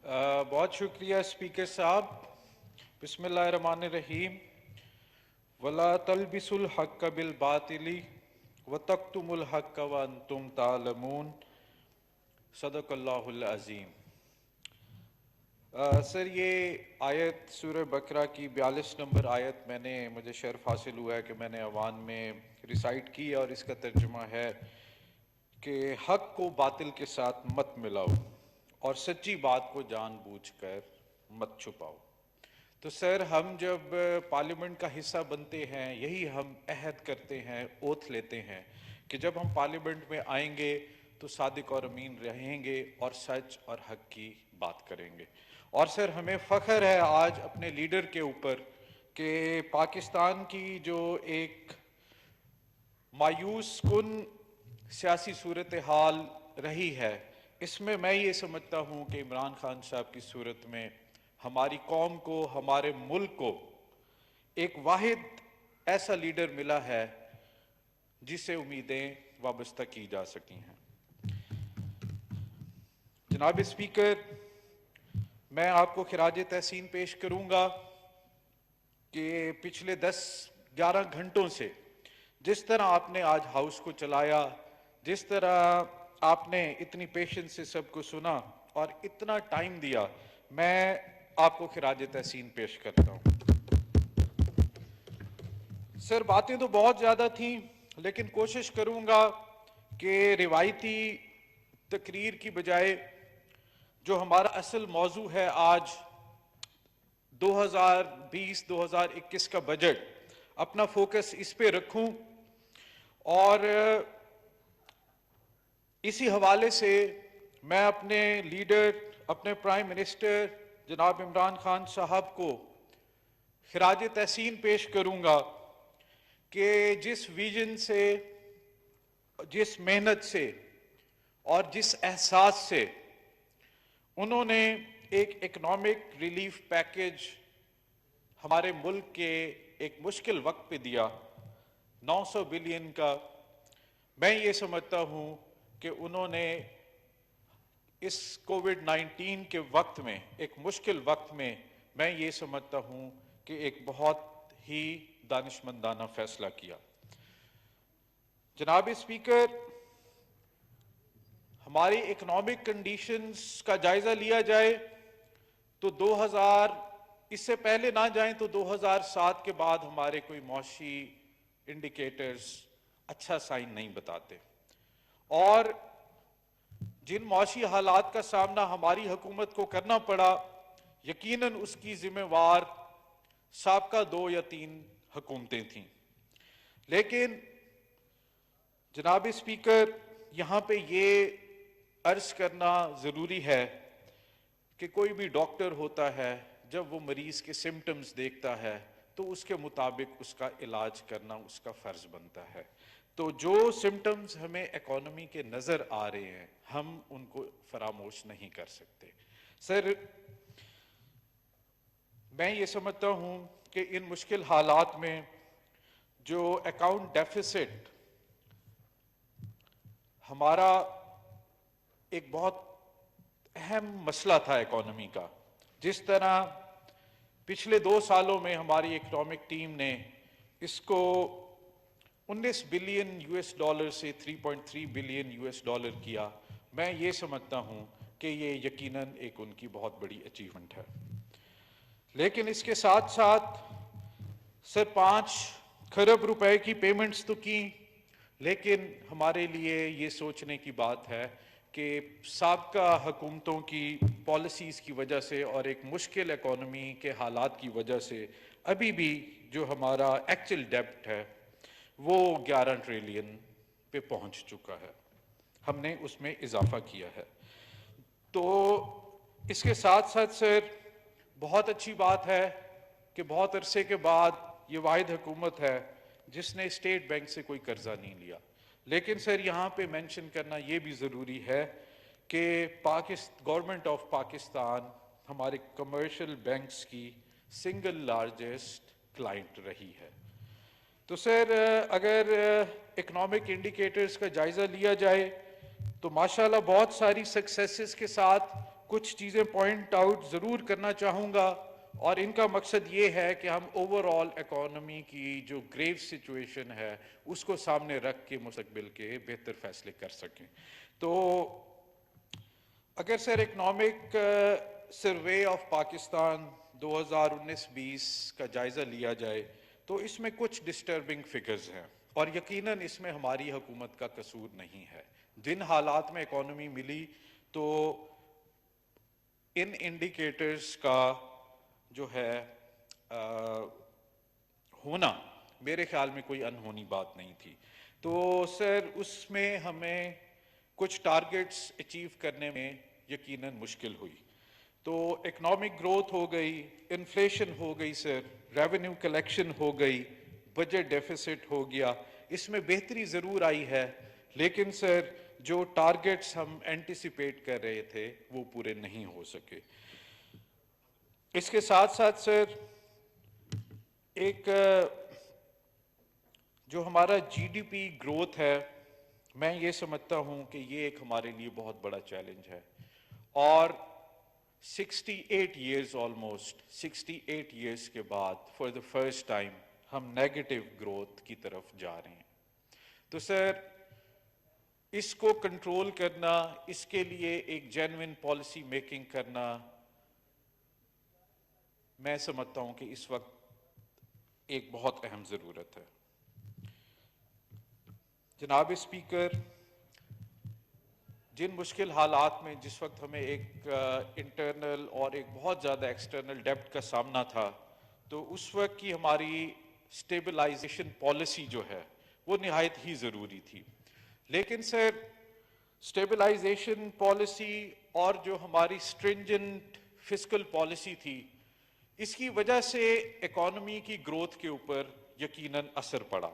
بہت شکریہ اسپیکر صاحب. بسم اللہ الرحمن الرحیم. ولا تلبسوا الحق بالباطل وتکتموا الحق وانتم تعلمون. صدق اللہ العظیم. سر یہ آیت سورہ بقرہ کی 42 نمبر آیت مجھے شرف حاصل ہوا ہے کہ میں نے ایوان میں ریسائٹ کی، اور اس کا ترجمہ ہے کہ حق کو باطل کے ساتھ مت ملاؤ اور سچی بات کو جان بوجھ کر مت چھپاؤ. تو سر ہم جب پارلیمنٹ کا حصہ بنتے ہیں، یہی ہم عہد کرتے ہیں، اوتھ لیتے ہیں کہ جب ہم پارلیمنٹ میں آئیں گے تو صادق اور امین رہیں گے اور سچ اور حق کی بات کریں گے. اور سر ہمیں فخر ہے آج اپنے لیڈر کے اوپر کہ پاکستان کی جو ایک مایوس کن سیاسی صورتحال رہی ہے، اس میں یہ سمجھتا ہوں کہ عمران خان صاحب کی صورت میں ہماری قوم کو، ہمارے ملک کو ایک واحد ایسا لیڈر ملا ہے جس سے امیدیں وابستہ کی جا سکی ہیں. جناب اسپیکر، میں آپ کو خراج تحسین پیش کروں گا کہ پچھلے 10-11 گھنٹوں سے جس طرح آپ نے آج ہاؤس کو چلایا، جس طرح آپ نے اتنی پیشنس سے سب کو سنا اور اتنا ٹائم دیا، میں آپ کو خراج تحسین پیش کرتا ہوں. سر باتیں تو بہت زیادہ تھیں، لیکن کوشش کروں گا کہ روایتی تقریر کی بجائے جو ہمارا اصل موضوع ہے آج 2020-2021 کا بجٹ، اپنا فوکس اس پہ رکھوں. اور اسی حوالے سے میں اپنے لیڈر، اپنے پرائم منسٹر جناب عمران خان صاحب کو خراج تحسین پیش کروں گا کہ جس ویژن سے، جس محنت سے اور جس احساس سے انہوں نے ایک اکنامک ریلیف پیکج ہمارے ملک کے ایک مشکل وقت پہ دیا 900 بلین کا، میں یہ سمجھتا ہوں کہ انہوں نے اس کووڈ-19 کے وقت میں، ایک مشکل وقت میں یہ سمجھتا ہوں کہ ایک بہت ہی دانشمندانہ فیصلہ کیا. جناب اسپیکر، ہماری اکنامک کنڈیشنز کا جائزہ لیا جائے تو اس سے پہلے نہ جائیں تو 2007 کے بعد ہمارے کوئی معاشی انڈیکیٹرز اچھا سائن نہیں بتاتے. اور جن معاشی حالات کا سامنا ہماری حکومت کو کرنا پڑا، یقیناً اس کی ذمہ وار سابقہ 2 یا 3 حکومتیں تھیں. لیکن جناب اسپیکر، یہاں پہ یہ عرض کرنا ضروری ہے کہ کوئی بھی ڈاکٹر ہوتا ہے، جب وہ مریض کے سمٹمز دیکھتا ہے تو اس کے مطابق اس کا علاج کرنا اس کا فرض بنتا ہے. تو جو سمٹمز ہمیں اکانومی کے نظر آ رہے ہیں، ہم ان کو فراموش نہیں کر سکتے. سر میں یہ سمجھتا ہوں کہ ان مشکل حالات میں جو اکاؤنٹ ڈیفیسٹ ہمارا ایک بہت اہم مسئلہ تھا اکانومی کا، جس طرح پچھلے 2 سالوں میں ہماری اکنامک ٹیم نے اس کو 19 بلین US ڈالر سے 3.3 بلین US ڈالر کیا، میں یہ سمجھتا ہوں کہ یہ یقیناً ایک ان کی بہت بڑی اچیومنٹ ہے. لیکن اس کے ساتھ ساتھ سر 5 کھرب روپے کی پیمنٹس تو کی، لیکن ہمارے لیے یہ سوچنے کی بات ہے کہ سابقہ حکومتوں کی پالیسیز کی وجہ سے اور ایک مشکل اکانومی کے حالات کی وجہ سے ابھی بھی جو ہمارا ایکچوئل ڈیبٹ ہے وہ 11 ٹریلین پہ پہنچ چکا ہے. ہم نے اس میں اضافہ کیا ہے. تو اس کے ساتھ ساتھ سر بہت اچھی بات ہے کہ بہت عرصے کے بعد یہ واحد حکومت ہے جس نے اسٹیٹ بینک سے کوئی قرضہ نہیں لیا. لیکن سر یہاں پہ مینشن کرنا یہ بھی ضروری ہے کہ گورنمنٹ آف پاکستان ہمارے کمرشل بینکس کی سنگل لارجسٹ کلائنٹ رہی ہے. تو سر اگر اکنامک انڈیکیٹرز کا جائزہ لیا جائے تو ماشاءاللہ بہت ساری سکسیسز کے ساتھ کچھ چیزیں پوائنٹ آؤٹ ضرور کرنا چاہوں گا، اور ان کا مقصد یہ ہے کہ ہم اوور آل اکانومی کی جو گریو سچویشن ہے اس کو سامنے رکھ کے مستقبل کے بہتر فیصلے کر سکیں۔ تو اگر سر اکنامک سروے آف پاکستان 2019-20 کا جائزہ لیا جائے تو اس میں کچھ ڈسٹربنگ فگرز ہیں، اور یقیناً اس میں ہماری حکومت کا قصور نہیں ہے۔ جن حالات میں اکانومی ملی تو ان انڈیکیٹرز کا جو ہے ہونا میرے خیال میں کوئی انہونی بات نہیں تھی۔ تو سر اس میں ہمیں کچھ ٹارگٹس اچیو کرنے میں یقیناً مشکل ہوئی۔ تو اکنامک گروتھ ہو گئی، انفلیشن ہو گئی سر، ریونیو کلیکشن ہو گئی، بجٹ ڈیفیسٹ ہو گیا، اس میں بہتری ضرور آئی ہے، لیکن سر جو ٹارگٹس ہم اینٹیسپیٹ کر رہے تھے وہ پورے نہیں ہو سکے۔ اس کے ساتھ ساتھ سر ایک جو ہمارا جی ڈی پی گروتھ ہے، میں یہ سمجھتا ہوں کہ یہ ایک ہمارے لیے بہت بڑا چیلنج ہے، اور 68 ایئرز آلموسٹ 68 ایئرز کے بعد فار دا فرسٹ ٹائم ہم نیگیٹو گروتھ کی طرف جا رہے ہیں۔ تو سر اس کو کنٹرول کرنا، اس کے لیے ایک جینوئن پالیسی میکنگ کرنا، میں سمجھتا ہوں کہ اس وقت ایک بہت اہم ضرورت ہے۔ جناب اسپیکر، جن مشکل حالات میں جس وقت ہمیں ایک انٹرنل اور ایک بہت زیادہ ایکسٹرنل ڈیبٹ کا سامنا تھا، تو اس وقت کی ہماری سٹیبلائزیشن پالیسی جو ہے وہ نہایت ہی ضروری تھی۔ لیکن سر سٹیبلائزیشن پالیسی اور جو ہماری سٹرنجنٹ فسکل پالیسی تھی، اس کی وجہ سے اکانومی کی گروتھ کے اوپر یقیناً اثر پڑا۔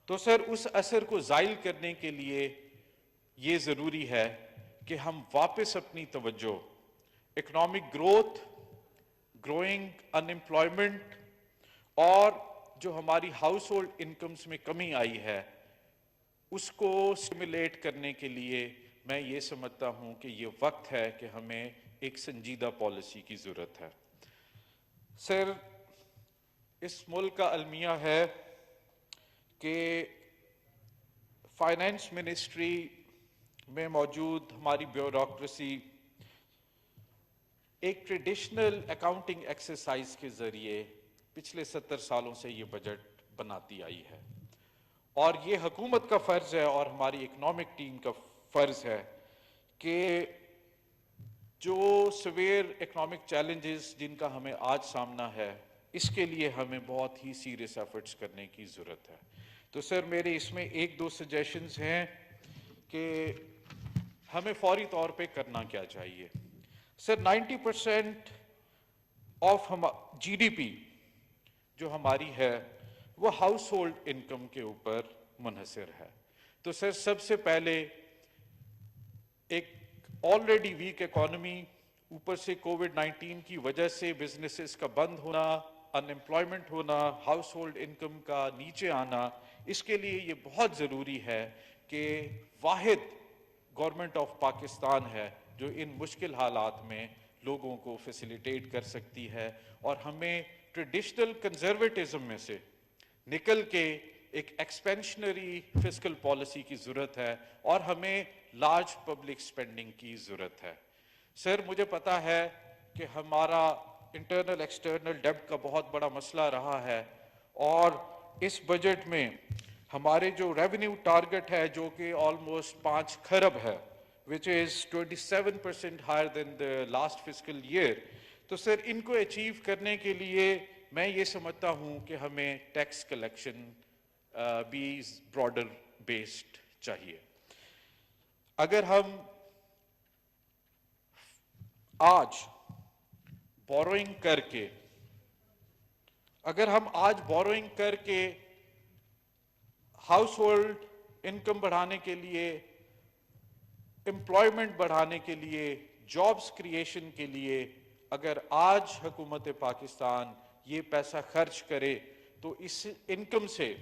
تو سر اس اثر کو زائل کرنے کے لیے یہ ضروری ہے کہ ہم واپس اپنی توجہ economic growth, growing in employment, اور جو ہماری ہاؤس ہولڈ انکمز میں کمی آئی ہے اس کو سٹیمولیٹ کرنے کے لیے میں یہ سمجھتا ہوں کہ یہ وقت ہے کہ ہمیں ایک سنجیدہ پالیسی کی ضرورت ہے۔ سر اس ملک کا المیہ ہے کہ فائنانس منسٹری میں موجود ہماری بیوروکریسی ایک ٹریڈیشنل اکاؤنٹنگ ایکسرسائز کے ذریعے پچھلے 70 سالوں سے یہ بجٹ بناتی آئی ہے، اور یہ حکومت کا فرض ہے اور ہماری اکنامک ٹیم کا فرض ہے کہ جو سویئر اکنامک چیلنجز جن کا ہمیں آج سامنا ہے، اس کے لیے ہمیں بہت ہی سیریس ایفرٹس کرنے کی ضرورت ہے۔ تو سر میرے اس میں ایک دو سجیشنز ہیں کہ ہمیں فوری طور پہ کرنا کیا چاہیے۔ سر 90% آف جی ڈی پی جو ہماری ہے وہ ہاؤس ہولڈ انکم کے اوپر منحصر ہے۔ تو سر سب سے پہلے ایک آلریڈی ویک اکانومی، اوپر سے کووڈ-19 کی وجہ سے بزنسز کا بند ہونا، ان امپلائمنٹ ہونا، ہاؤس ہولڈ انکم کا نیچے آنا، اس کے لیے یہ بہت ضروری ہے کہ واحد گورنمنٹ آف پاکستان ہے جو ان مشکل حالات میں لوگوں کو فیسیلیٹیٹ کر سکتی ہے، اور ہمیں ٹریڈیشنل کنزرویٹزم میں سے نکل کے ایک ایکسپینشنری فسکل پالیسی کی ضرورت ہے، اور ہمیں لارج پبلک سپینڈنگ کی ضرورت ہے۔ سر مجھے پتا ہے کہ ہمارا انٹرنل ایکسٹرنل ڈیبٹ کا بہت بڑا مسئلہ رہا ہے، اور اس بجٹ میں ہمارے جو ریونیو ٹارگٹ ہے جو کہ آلموسٹ 5 کھرب ہے، which is 27% higher than the last fiscal year، تو سر ان کو اچیو کرنے کے لیے میں یہ سمجھتا ہوں کہ ہمیں ٹیکس کلیکشن بھی براڈر بیسڈ چاہیے۔ اگر ہم آج بوروئنگ کر کے ہاؤس ہولڈ انکم بڑھانے کے لیے، امپلائمنٹ بڑھانے کے لیے، جابز کریشن کے لیے اگر آج حکومت پاکستان یہ پیسہ خرچ کرے تو اس انکم سے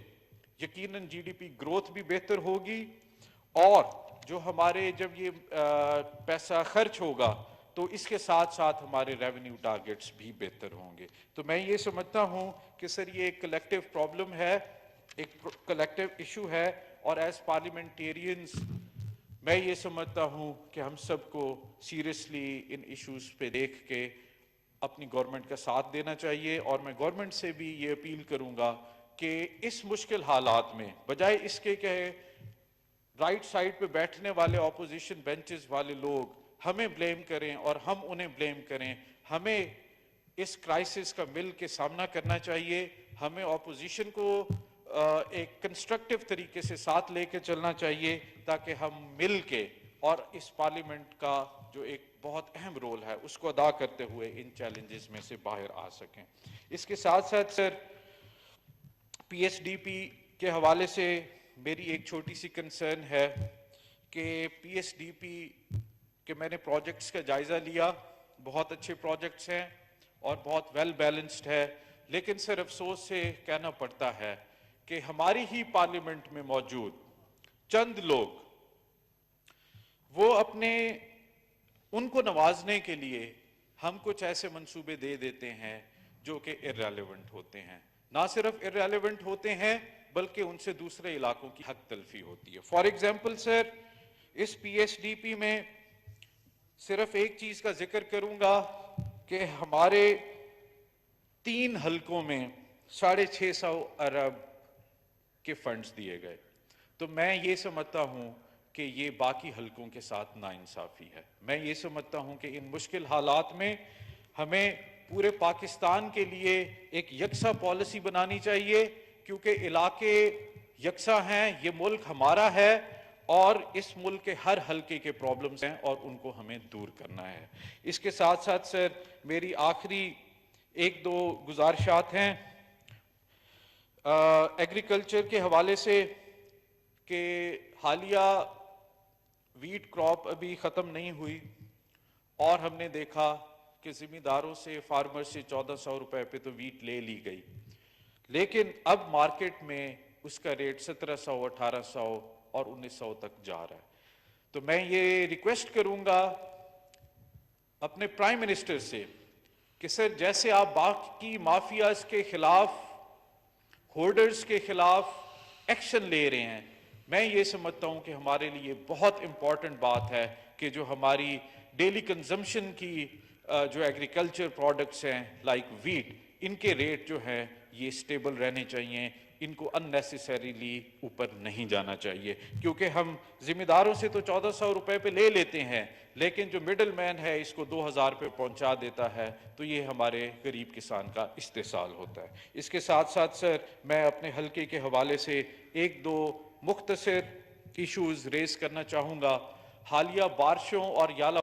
یقیناً جی ڈی پی گروتھ بھی بہتر ہوگی، اور جو ہمارے جب یہ پیسہ خرچ ہوگا تو اس کے ساتھ ساتھ ہمارے ریونیو ٹارگٹس بھی بہتر ہوں گے. تو میں یہ سمجھتا ہوں کہ سر یہ ایک کلیکٹیو پرابلم ہے, ایک کلیکٹیو ایشو ہے, اور ایز پارلیمنٹیرینز میں یہ سمجھتا ہوں کہ ہم سب کو سیریسلی ان ایشوز پہ دیکھ کے اپنی گورنمنٹ کا ساتھ دینا چاہیے. اور میں گورنمنٹ سے بھی یہ اپیل کروں گا کہ اس مشکل حالات میں بجائے اس کے کہ رائٹ سائڈ پہ بیٹھنے والے اپوزیشن بینچز والے لوگ ہمیں بلیم کریں اور ہم انہیں بلیم کریں, ہمیں اس کرائسس کا مل کے سامنا کرنا چاہیے. ہمیں اپوزیشن کو ایک کنسٹرکٹیو طریقے سے ساتھ لے کے چلنا چاہیے تاکہ ہم مل کے اور اس پارلیمنٹ کا جو ایک بہت اہم رول ہے اس کو ادا کرتے ہوئے ان چیلنجز میں سے باہر آ سکیں. اس کے ساتھ ساتھ سر پی ایس ڈی پی کے حوالے سے میری ایک چھوٹی سی کنسرن ہے کہ پی ایس ڈی پی کہ میں نے پروجیکٹس کا جائزہ لیا, بہت اچھے پروجیکٹس ہیں اور بہت ویل بیلنسڈ ہے, لیکن سر افسوس سے کہنا پڑتا ہے کہ ہماری ہی پارلیمنٹ میں موجود چند لوگ وہ اپنے ان کو نوازنے کے لیے ہم کچھ ایسے منصوبے دے دیتے ہیں جو کہ irrelevant ہوتے ہیں. نہ صرف irrelevant ہوتے ہیں بلکہ ان سے دوسرے علاقوں کی حق تلفی ہوتی ہے. فار ایگزامپل سر اس پی ایس ڈی پی میں صرف ایک چیز کا ذکر کروں گا کہ ہمارے 3 حلقوں میں 650 ارب کے فنڈز دیے گئے. تو میں یہ سمجھتا ہوں کہ یہ باقی حلقوں کے ساتھ ناانصافی ہے. میں یہ سمجھتا ہوں کہ ان مشکل حالات میں ہمیں پورے پاکستان کے لیے ایک یکساں پالیسی بنانی چاہیے, کیونکہ علاقے یکساں ہیں, یہ ملک ہمارا ہے اور اس ملک کے ہر حلقے کے پرابلمز ہیں اور ان کو ہمیں دور کرنا ہے. اس کے ساتھ ساتھ سر میری آخری 1-2 گزارشات ہیں ایگریکلچر کے حوالے سے کہ حالیہ ویٹ کراپ ابھی ختم نہیں ہوئی اور ہم نے دیکھا کہ زمینداروں سے فارمر سے 1400 روپے پہ تو ویٹ لے لی گئی, لیکن اب مارکیٹ میں اس کا ریٹ 1700 1800 اور 1900 تک جا رہا ہے. تو میں یہ ریکویسٹ کروں گا اپنے پرائم منسٹر سے کہ سر جیسے آپ باقی مافیاز کے خلاف, ہولڈرز کے خلاف ایکشن لے رہے ہیں, میں یہ سمجھتا ہوں کہ ہمارے لیے بہت امپورٹنٹ بات ہے کہ جو ہماری ڈیلی کنزمپشن کی جو ایگریکلچر پروڈکٹس ہیں لائک ویٹ, ان کے ریٹ جو ہیں یہ سٹیبل رہنے چاہیے, ان کو اننیسیسریلی اوپر نہیں جانا چاہیے. کیونکہ ہم ذمہ داروں سے تو 1400 روپے پہ لے لیتے ہیں, لیکن جو مڈل مین ہے اس کو 2000 پہ پہنچا دیتا ہے, تو یہ ہمارے غریب کسان کا استحصال ہوتا ہے. اس کے ساتھ ساتھ سر میں اپنے حلقے کے حوالے سے 1-2 مختصر ایشوز ریز کرنا چاہوں گا. حالیہ بارشوں اور یالہ